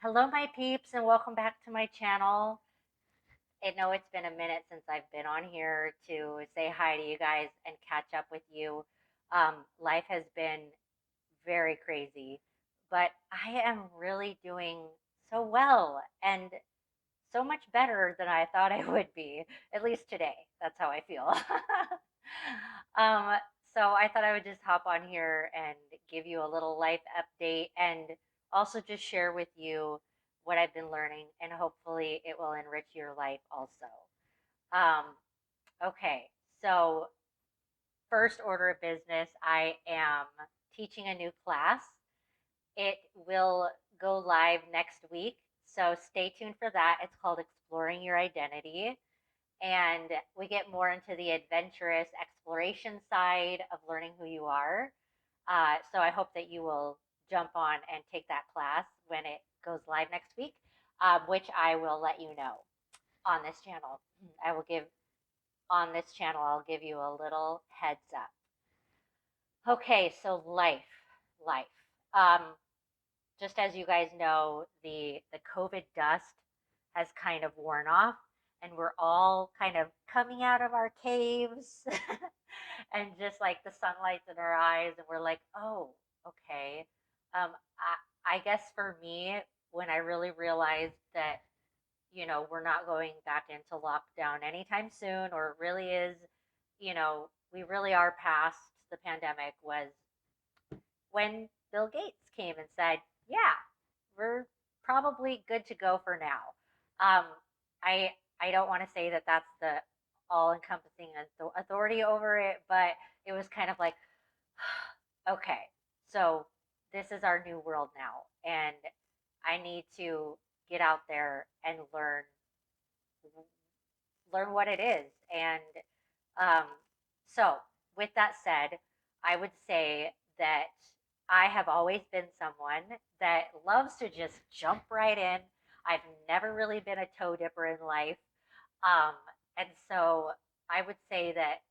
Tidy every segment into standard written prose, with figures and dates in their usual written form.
Hello, my peeps, and welcome back to my channel. I know it's been a minute since I've been on here to say hi to you guys and catch up with you. Life has been very crazy, but I am really doing so well and so much better than I thought I would be, at least today. That's how I feel. um, so I thought I would just hop on here and give you a little life update and also just share with you what I've been learning, and hopefully it will enrich your life also. Um, okay, so first order of business, I am teaching a new class. It will go live next week, so stay tuned for that. It's called Exploring Your Identity, and we get more into the adventurous exploration side of learning who you are. So I hope that you will jump on and take that class when it goes live next week, which I will let you know on this channel. I will give on this channel, I'll give you a little heads up. Okay, so life. Um, just as you guys know, the COVID dust has kind of worn off, and we're all kind of coming out of our caves, and just like the sunlight's in our eyes, and we're like, oh, okay. I guess for me, when I really realized that we're not going back into lockdown anytime soon, or it really is, we really are past the pandemic, was when Bill Gates came and said, "Yeah, we're probably good to go for now." Um, I don't want to say that that's the all-encompassing authority over it, but it was kind of like, okay, so this is our new world now, and I need to get out there and learn what it is. And um, so, with that said, I would say that I have always been someone that loves to just jump right in. I've never really been a toe dipper in life. Um, and so I would say that,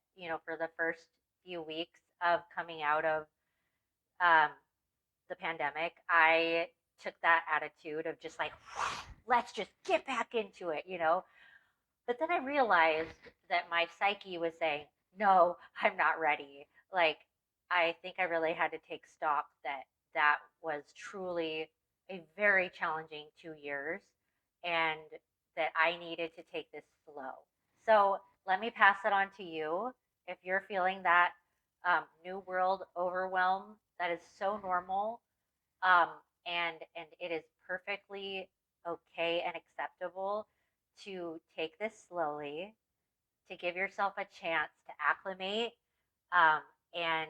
for the first few weeks of coming out of um, the pandemic, I took that attitude of just like, let's just get back into it. But then I realized that my psyche was saying, no, I'm not ready. Like, I think I really had to take stock that that was truly a very challenging 2 years, and that I needed to take this slow. So let me pass it on to you. If you're feeling that new world overwhelm, that is so normal, um, and it is perfectly okay and acceptable to take this slowly, to give yourself a chance to acclimate, um, and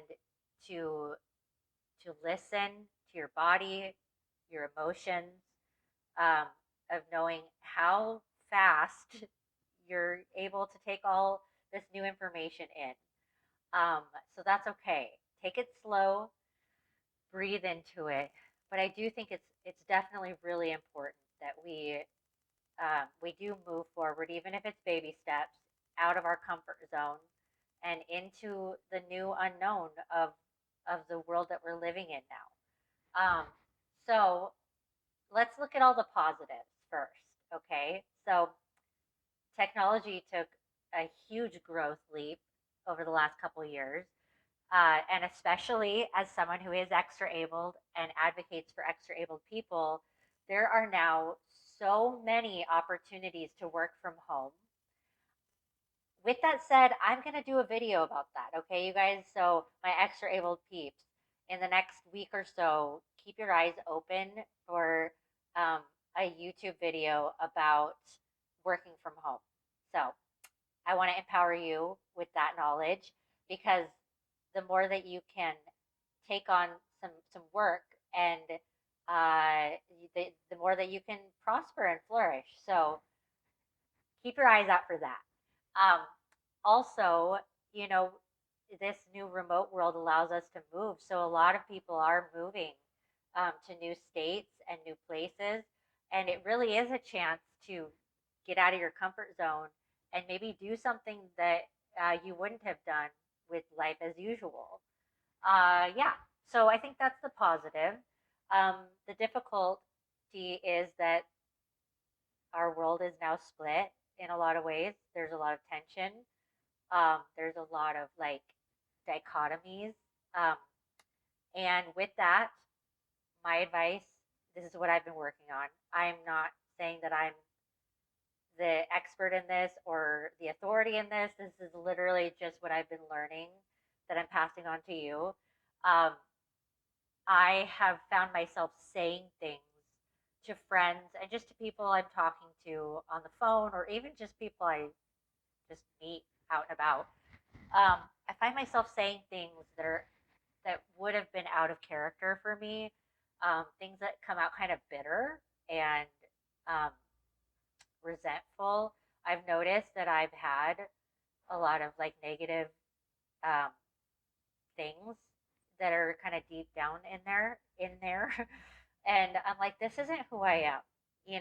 to listen to your body, your emotions, um, of knowing how fast you're able to take all this new information in. So that's okay. Take it slow, breathe into it. But I do think it's definitely really important that we do move forward, even if it's baby steps, out of our comfort zone and into the new unknown of the world that we're living in now. So let's look at all the positives first. Okay, so technology took a huge growth leap over the last couple years. And especially as someone who is extra abled and advocates for extra abled people, there are now so many opportunities to work from home. With that said, I'm going to do a video about that, okay, you guys? So, my extra abled peeps, in the next week or so, keep your eyes open for um, a YouTube video about working from home. So, I want to empower you with that knowledge, because the more that you can take on some work, and the more that you can prosper and flourish. So keep your eyes out for that. Um, Also, you know, this new remote world allows us to move. So a lot of people are moving to new states and new places. And it really is a chance to get out of your comfort zone and maybe do something that you wouldn't have done with life as usual. Yeah. So I think that's the positive. The difficult uncertainty is that our world is now split in a lot of ways. There's a lot of tension. There's a lot of like dichotomies. Um, and with that, my advice, this is what I've been working on. I'm not saying that I'm the expert in this or the authority in this. This is literally just what I've been learning that I'm passing on to you. Um, I have found myself saying things to friends and just to people I'm talking to on the phone or even just people I just meet out and about. I find myself saying things that would have been out of character for me, things that come out kind of bitter and um, resentful. I've noticed that I've had a lot of like negative um, things that are kind of deep down in there, and I'm like, this isn't who I am.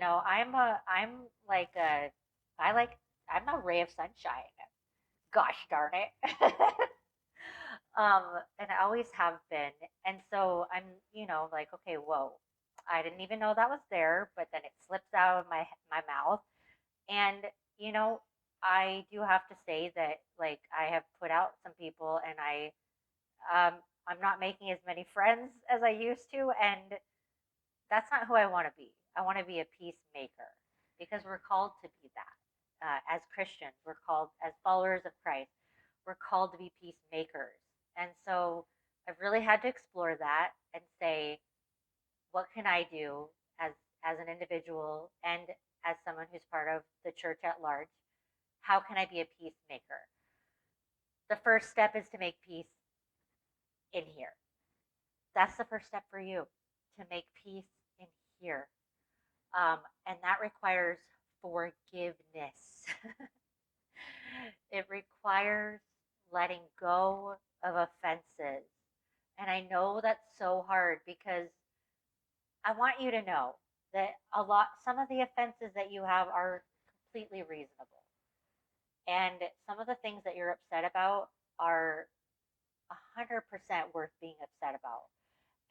I'm like a, I like, I'm a ray of sunshine. Gosh darn it. um, and I always have been. And so I'm, like, okay, whoa, I didn't even know that was there, but then it slips out of my mouth. And, you know, I do have to say that, like, I have put out some people, and I'm not making as many friends as I used to, and that's not who I want to be. I want to be a peacemaker because we're called to be that. As Christians, we're called as followers of Christ. We're called to be peacemakers, and so I've really had to explore that and say, what can I do as as an individual and as someone who's part of the church at large? How can I be a peacemaker? The first step is to make peace in here. That's the first step for you, to make peace in here. And that requires forgiveness. It requires letting go of offenses. And I know that's so hard because I want you to know that some of the offenses that you have are completely reasonable. And some of the things that you're upset about are 100% worth being upset about.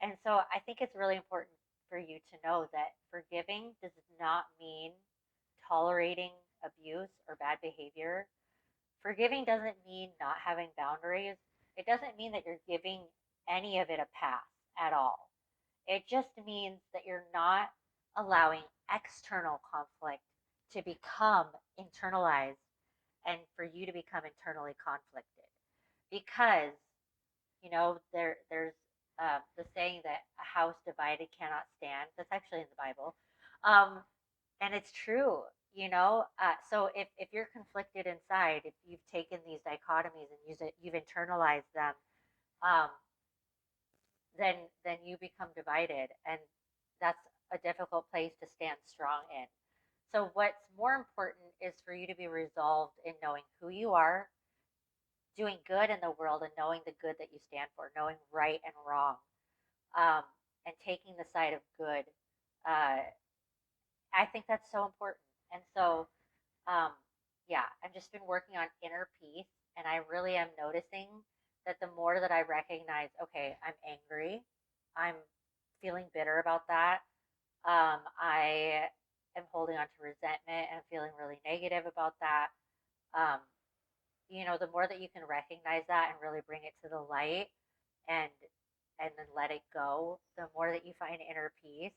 And so I think it's really important for you to know that forgiving does not mean tolerating abuse or bad behavior. Forgiving doesn't mean not having boundaries. It doesn't mean that you're giving any of it a pass at all. It just means that you're not allowing external conflict to become internalized and for you to become internally conflicted. Because there's the saying that a house divided cannot stand. That's actually in the Bible, um, and it's true. So if you're conflicted inside, if you've taken these dichotomies and you've internalized them, um, then you become divided, and that's a difficult place to stand strong in. So what's more important is for you to be resolved in knowing who you are, doing good in the world, and knowing the good that you stand for, knowing right and wrong, um, and taking the side of good. Uh, I think that's so important. And so, um, yeah, I've just been working on inner peace, and I really am noticing that the more that I recognize, okay, I'm angry, I'm feeling bitter about that. I am holding on to resentment and feeling really negative about that. Um, the more that you can recognize that and really bring it to the light and then let it go, the more that you find inner peace.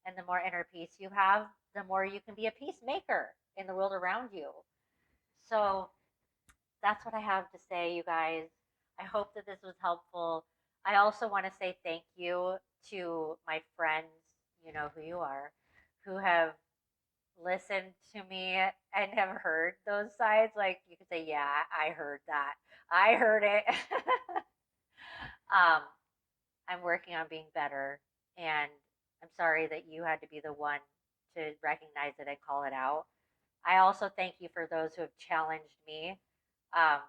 And the more inner peace you have, the more you can be a peacemaker in the world around you. So that's what I have to say, you guys. I hope that this was helpful. I also want to say thank you to my friends, you know who you are, who have listened to me and have heard those sides. Like, you could say, yeah, I heard that. I heard it. um, I'm working on being better. And I'm sorry that you had to be the one to recognize it and call it out. I also thank you for those who have challenged me um,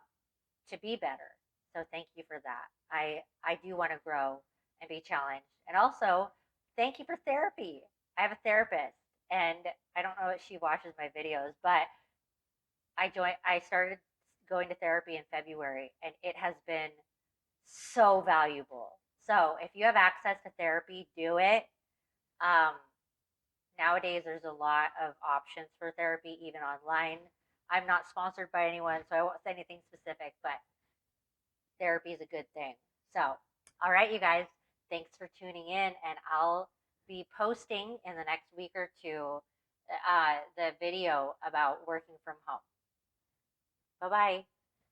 to be better. So thank you for that. I do want to grow and be challenged. And also, thank you for therapy. I have a therapist, and I don't know if she watches my videos, but I started going to therapy in February, and it has been so valuable. So if you have access to therapy, do it. Um, nowadays there's a lot of options for therapy, even online. I'm not sponsored by anyone, so I won't say anything specific, but therapy is a good thing. So, all right, you guys, thanks for tuning in, and I'll be posting in the next week or two the video about working from home. Bye bye.